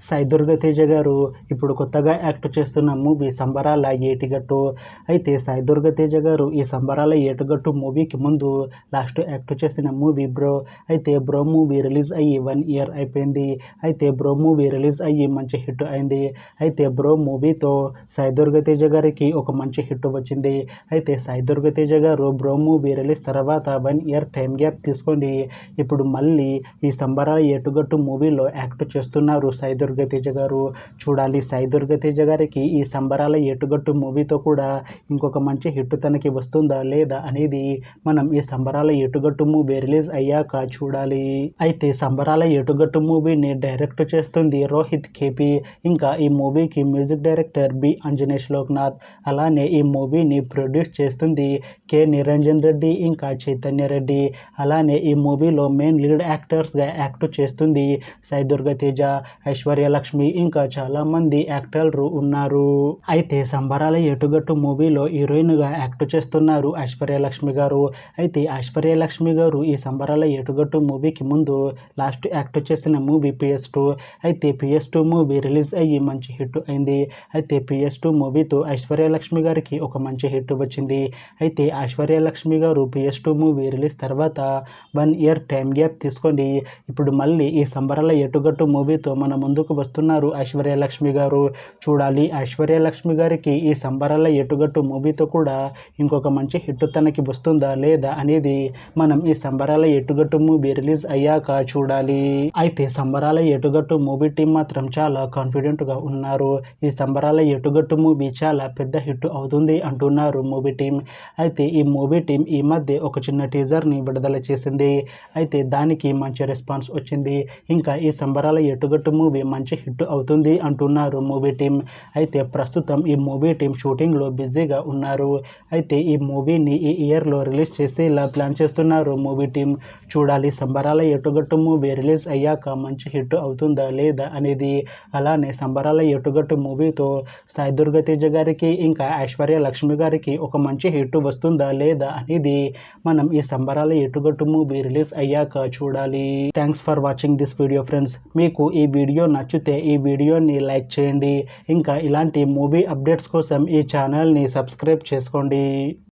సాయి దుర్గ తేజ గారు ఇప్పుడు కొత్తగా యాక్ట్ చేస్తున్న మూవీ సంబరాల ఏటిగట్టు. అయితే సాయి దుర్గ తేజ గారు ఈ సంబరాల ఏటుగట్టు మూవీకి ముందు లాస్ట్ యాక్ట్ చేసిన మూవీ బ్రో. అయితే బ్రో మూవీ రిలీజ్ అయ్యి 1 ఇయర్ అయిపోయింది. అయితే బ్రో మూవీ రిలీజ్ అయ్యి మంచి హిట్ అయింది. అయితే బ్రో మూవీతో సాయి దుర్గ తేజ గారికి ఒక మంచి హిట్ వచ్చింది. అయితే సాయి దుర్గ తేజ గారు బ్రో మూవీ రిలీజ్ తర్వాత 1 ఇయర్ టైం గ్యాప్ తీసుకొని ఇప్పుడు మళ్ళీ ఈ సంబరాల ఏటుగట్టు మూవీలో యాక్ట్ చేస్తున్నారు సాయి దుర్గ తేజ గారు. చూడాలి సాయి దుర్గ తేజ గారికి ఈ సంబరాల ఏటుగట్టు మూవీతో కూడా ఇంకొక మంచి హిట్ తనకి వస్తుందా లేదా అనేది మనం ఈ సంబరాల ఏటుగట్టు మూవీ రిలీజ్ అయ్యాక చూడాలి. అయితే సంబరాల ఏటుగట్టు మూవీని డైరెక్ట్ చేస్తుంది రోహిత్ కేపీ. ఇంకా ఈ మూవీకి మ్యూజిక్ డైరెక్టర్ బి అంజనేష్ లోక్నాథ్. అలానే ఈ మూవీని ప్రొడ్యూస్ చేస్తుంది కె నిరంజన్ రెడ్డి ఇంకా చైతన్య రెడ్డి. అలానే ఈ మూవీలో మెయిన్ లీడ్ యాక్టర్స్గా యాక్ట్ చేస్తుంది సాయి దుర్గ తేజ, ఐశ్వర్య లక్ష్మి ఇంకా చాలా మంది యాక్టర్లు ఉన్నారు. అయితే సంబరాల ఏటుగట్టు మూవీలో హీరోయిన్గా యాక్ట్ చేస్తున్నారు ఐశ్వర్య లక్ష్మి గారు. అయితే ఐశ్వర్య లక్ష్మి గారు ఈ సంబరాల ఏటుగట్టు మూవీకి ముందు లాస్ట్ యాక్ట్ చేసిన మూవీ PS2. అయితే PS2 మూవీ రిలీజ్ అయ్యి మంచి హిట్ అయింది. అయితే PS2 మూవీతో ఐశ్వర్య లక్ష్మి గారికి ఒక మంచి హిట్ వచ్చింది. అయితే ఐశ్వర్య లక్ష్మి గారు PS2 మూవీ రిలీజ్ తర్వాత 1 ఇయర్ టైం గ్యాప్ తీసుకొని ఇప్పుడు మళ్ళీ ఈ సంబరాల ఏటుగట్టు మూవీతో మన ముందుకు వస్తున్నారు ఐశ్వర్య లక్ష్మి గారు. చూడాలి ఐశ్వర్య లక్ష్మి గారికి ఈ సంబరాల ఏటుగట్టు మూవీతో కూడా ఇంకొక మంచి హిట్ తనకి వస్తుందా లేదా అనేది మనం ఈ సంబరాల ఏటుగట్టు మూవీ రిలీజ్ అయ్యాక చూడాలి. అయితే సంబరాల ఏటుగట్టు మూవీ టీం మాత్రం చాలా కాన్ఫిడెంట్గా ఉన్నారు. ఈ సంబరాల ఏటుగట్టు మూవీ చాలా పెద్ద హిట్ అవుతుంది అంటున్నారు మూవీ టీం. అయితే ఈ మూవీ టీం ఈ మధ్య ఒక చిన్న టీజర్ని విడుదల చేసింది. అయితే దానికి మంచి రెస్పాన్స్ వచ్చింది. ఇంకా ఈ సంబరాల ఏటుగట్టు మూవీ మంచి హిట్ అవుతుంది అంటున్నారు మూవీ టీం. అయితే ప్రస్తుతం ఈ మూవీ టీం షూటింగ్లో బిజీగా ఉన్నారు. అయితే ఈ మూవీని ఈ ఇయర్లో రిలీజ్ చేసేలా ప్లాన్ చేస్తున్నారు మూవీ టీం. చూడాలి సంబరాల ఏటుగట్టు మూవీ రిలీజ్ అయ్యాక మంచి హిట్ అవుతుందా లేదా అనేది. అలానే సంబరాల ఏటుగట్టు మూవీతో సాయి దుర్గ తేజ గారికి ఇంకా ఐశ్వర్య లక్ష్మి గారికి ఒక మంచి హిట్ వస్తుందా లేదా అనేది మనం ఈ సంబరాల ఏటుగట్టు మూవీ రిలీజ్ అయ్యాక చూడాలి. Thanks for watching this video friends. మీకు ఈ వీడియో నచ్చితే ఈ వీడియోని లైక్ చేయండి. ఇంకా ఇలాంటి మూవీ అప్డేట్స్ కోసం ఈ ఛానల్ని సబ్స్క్రైబ్ చేసుకోండి.